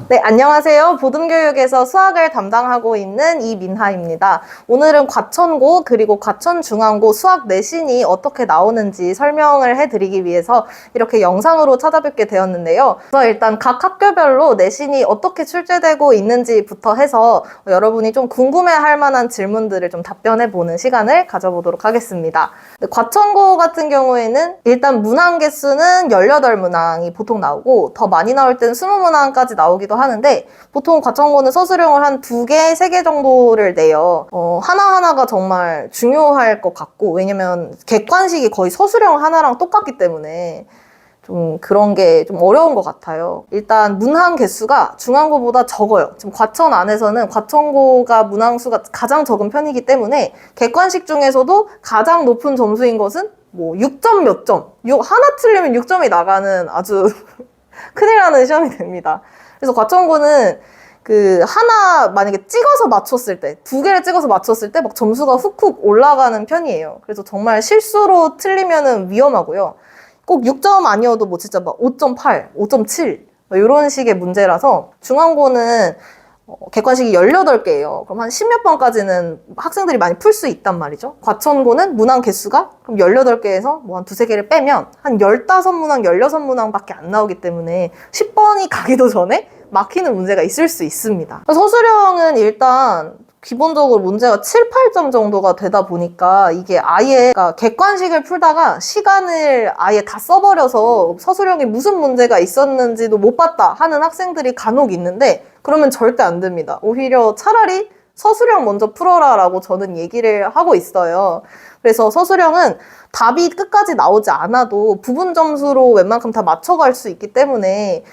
네, 안녕하세요. 보듬교육에서 수학을 담당하고 있는 이민하입니다. 오늘은 과천고 그리고 과천중앙고 수학 내신이 어떻게 나오는지 설명을 해드리기 위해서 이렇게 영상으로 찾아뵙게 되었는데요. 그래서 일단 각 학교별로 내신이 어떻게 출제되고 있는지부터 해서 여러분이 좀 궁금해할 만한 질문들을 좀 답변해보는 시간을 가져보도록 하겠습니다. 과천고 같은 경우에는 일단 문항 개수는 18문항이 보통 나오고 더 많이 나올 땐 20문항까지 나오기도 하는데 보통 과천고는 서술형을 한 2개, 3개 정도를 내요. 하나하나가 정말 중요할 것 같고 왜냐면 객관식이 거의 서술형 하나랑 똑같기 때문에 좀 그런 게 좀 어려운 것 같아요. 일단 문항 개수가 중앙고보다 적어요. 지금 과천 안에서는 과천고가 문항 수가 가장 적은 편이기 때문에 객관식 중에서도 가장 높은 점수인 것은 뭐 6점 몇 점, 하나 틀리면 6점이 나가는 아주 큰일 나는 시험이 됩니다. 그래서 과천고는 하나 만약에 찍어서 맞췄을 때, 2개를 찍어서 맞췄을 때 막 점수가 훅훅 올라가는 편이에요. 그래서 정말 실수로 틀리면은 위험하고요. 꼭 6점 아니어도 뭐 진짜 막 5.8, 5.7 이런 식의 문제라서 중앙고는 객관식이 18개예요. 그럼 한 10몇 번까지는 학생들이 많이 풀 수 있단 말이죠. 과천고는 문항 개수가 그럼 18개에서 뭐 한 2~3개를 빼면 한 15문항, 16문항밖에 안 나오기 때문에 10번이 가기도 전에 막히는 문제가 있을 수 있습니다. 서술형은 일단 기본적으로 문제가 7, 8점 정도가 되다 보니까 이게 아예 객관식을 풀다가 시간을 아예 다 써버려서 서술형에 무슨 문제가 있었는지도 못 봤다 하는 학생들이 간혹 있는데 그러면 절대 안 됩니다. 오히려 차라리 서술형 먼저 풀어라 라고 저는 얘기를 하고 있어요. 그래서 서술형은 답이 끝까지 나오지 않아도 부분 점수로 웬만큼 다 맞춰갈 수 있기 때문에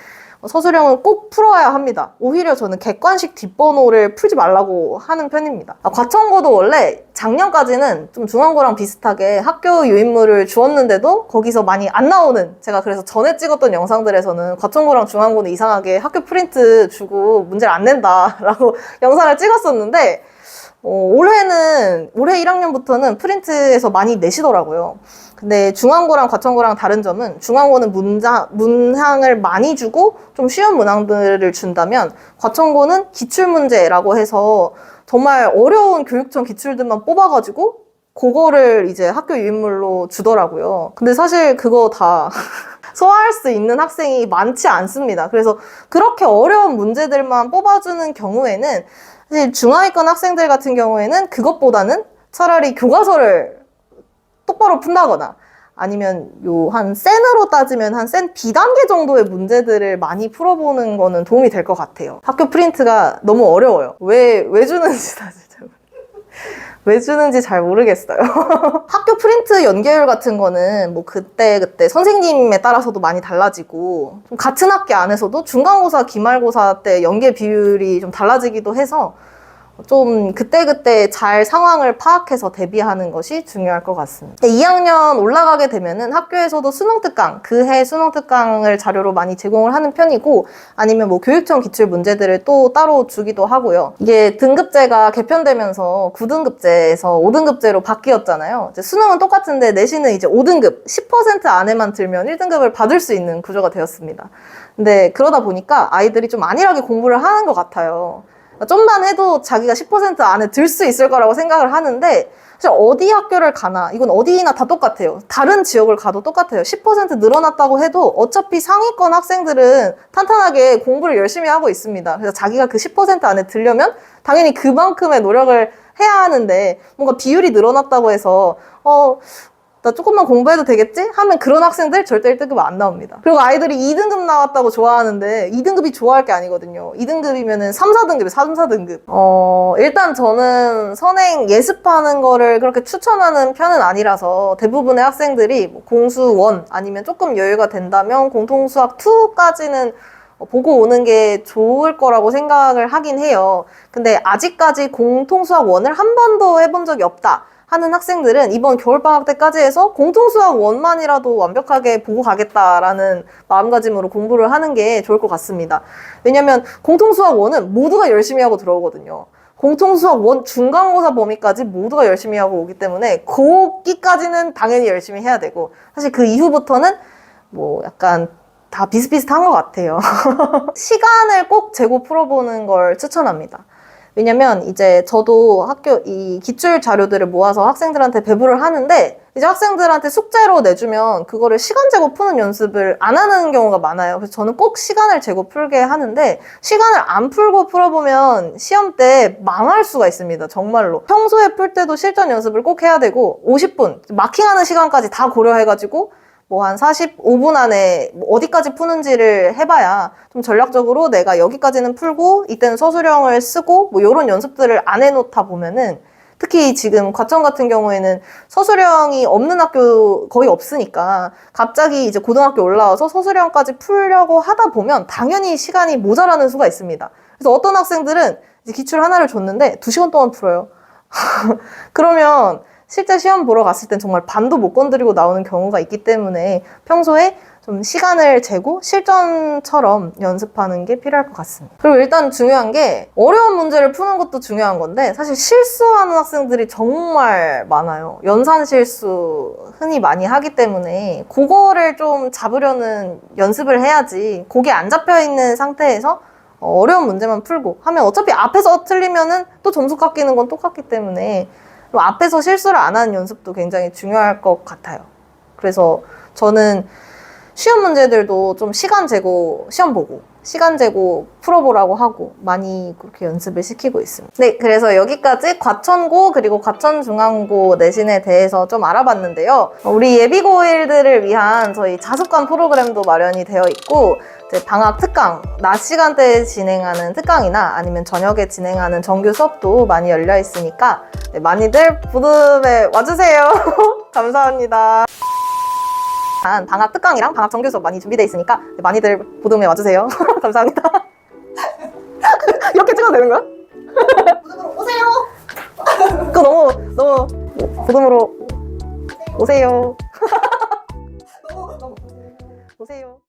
서술형은 꼭 풀어야 합니다. 오히려 저는 객관식 뒷번호를 풀지 말라고 하는 편입니다. 과천고도 원래 작년까지는 좀 중앙고랑 비슷하게 학교 유인물을 주었는데도 거기서 많이 안 나오는, 제가 그래서 전에 찍었던 영상들에서는 과천고랑 중앙고는 이상하게 학교 프린트 주고 문제를 안 낸다라고 영상을 찍었었는데 올해 1학년부터는 프린트에서 많이 내시더라고요. 근데 중앙고랑 과천고랑 다른 점은 중앙고는 문항을 많이 주고 좀 쉬운 문항들을 준다면 과천고는 기출문제라고 해서 정말 어려운 교육청 기출들만 뽑아가지고 그거를 이제 학교 유인물로 주더라고요. 근데 사실 그거 다 소화할 수 있는 학생이 많지 않습니다. 그래서 그렇게 어려운 문제들만 뽑아주는 경우에는 사실 중하위권 학생들 같은 경우에는 그것보다는 차라리 교과서를 똑바로 푼다거나 아니면 한 센으로 따지면 한 센 B단계 정도의 문제들을 많이 풀어보는 거는 도움이 될 것 같아요. 학교 프린트가 너무 어려워요. 왜 주는지 사실 왜 주는지 잘 모르겠어요. 학교 프린트 연계율 같은 거는 뭐 그때 선생님에 따라서도 많이 달라지고 좀 같은 학기 안에서도 중간고사, 기말고사 때 연계 비율이 좀 달라지기도 해서 좀 그때그때 잘 상황을 파악해서 대비하는 것이 중요할 것 같습니다. 2학년 올라가게 되면은 학교에서도 수능특강, 그해 수능특강을 자료로 많이 제공을 하는 편이고 아니면 뭐 교육청 기출 문제들을 또 따로 주기도 하고요. 이게 등급제가 개편되면서 9등급제에서 5등급제로 바뀌었잖아요. 이제 수능은 똑같은데 내신은 이제 5등급, 10% 안에만 들면 1등급을 받을 수 있는 구조가 되었습니다. 근데 그러다 보니까 아이들이 좀 안일하게 공부를 하는 것 같아요. 좀만 해도 자기가 10% 안에 들 수 있을 거라고 생각을 하는데 사실 어디 학교를 가나 이건 어디나 다 똑같아요. 다른 지역을 가도 똑같아요. 10% 늘어났다고 해도 어차피 상위권 학생들은 탄탄하게 공부를 열심히 하고 있습니다. 그래서 자기가 그 10% 안에 들려면 당연히 그만큼의 노력을 해야 하는데 뭔가 비율이 늘어났다고 해서 나 조금만 공부해도 되겠지? 하면 그런 학생들 절대 1등급 안 나옵니다. 그리고 아이들이 2등급 나왔다고 좋아하는데 2등급이 좋아할 게 아니거든요. 2등급이면은 3, 4등급이에요. 3, 4등급. 일단 저는 선행 예습하는 거를 그렇게 추천하는 편은 아니라서 대부분의 학생들이 뭐 공수 1 아니면 조금 여유가 된다면 공통수학 2까지는 보고 오는 게 좋을 거라고 생각을 하긴 해요. 근데 아직까지 공통수학 1을 한 번도 해본 적이 없다 하는 학생들은 이번 겨울방학 때까지 해서 공통수학 1만이라도 완벽하게 보고 가겠다라는 마음가짐으로 공부를 하는 게 좋을 것 같습니다. 왜냐면 공통수학 1은 모두가 열심히 하고 들어오거든요. 공통수학 1 중간고사 범위까지 모두가 열심히 하고 오기 때문에 거기까지는 당연히 열심히 해야 되고 사실 그 이후부터는 뭐 약간 다 비슷비슷한 것 같아요. 시간을 꼭 재고 풀어보는 걸 추천합니다. 왜냐면 이제 저도 학교 이 기출 자료들을 모아서 학생들한테 배부를 하는데 이제 학생들한테 숙제로 내주면 그거를 시간 재고 푸는 연습을 안 하는 경우가 많아요. 그래서 저는 꼭 시간을 재고 풀게 하는데 시간을 안 풀고 풀어보면 시험 때 망할 수가 있습니다. 정말로. 평소에 풀 때도 실전 연습을 꼭 해야 되고 50분 마킹하는 시간까지 다 고려해가지고 뭐 한 45분 안에 어디까지 푸는지를 해봐야 좀 전략적으로 내가 여기까지는 풀고 이때는 서술형을 쓰고 뭐 이런 연습들을 안 해놓다 보면은 특히 지금 과천 같은 경우에는 서술형이 없는 학교 거의 없으니까 갑자기 이제 고등학교 올라와서 서술형까지 풀려고 하다 보면 당연히 시간이 모자라는 수가 있습니다. 그래서 어떤 학생들은 이제 기출 하나를 줬는데 2시간 동안 풀어요. 그러면 실제 시험 보러 갔을 땐 정말 반도 못 건드리고 나오는 경우가 있기 때문에 평소에 좀 시간을 재고 실전처럼 연습하는 게 필요할 것 같습니다. 그리고 일단 중요한 게 어려운 문제를 푸는 것도 중요한 건데 사실 실수하는 학생들이 정말 많아요. 연산 실수 흔히 많이 하기 때문에 그거를 좀 잡으려는 연습을 해야지 그게 안 잡혀있는 상태에서 어려운 문제만 풀고 하면 어차피 앞에서 틀리면은 또 점수 깎이는 건 똑같기 때문에 앞에서 실수를 안 하는 연습도 굉장히 중요할 것 같아요. 그래서 저는 시험 문제들도 좀 시간 재고 시험 보고 시간 재고 풀어보라고 하고 많이 그렇게 연습을 시키고 있습니다. 네, 그래서 여기까지 과천고 그리고 과천중앙고 내신에 대해서 좀 알아봤는데요. 우리 예비고1들을 위한 저희 자습관 프로그램도 마련이 되어 있고 이제 방학 특강, 낮 시간대에 진행하는 특강이나 아니면 저녁에 진행하는 정규 수업도 많이 열려 있으니까 네, 많이들 보듬에 와주세요. 감사합니다. 방학 특강이랑 방학 정규 수업 많이 준비되어 있으니까 많이들 보듬에 와주세요. 감사합니다. 이렇게 찍어도 되는 거야? 보듬으러 오세요. 그거 너무 보듬으로 오세요.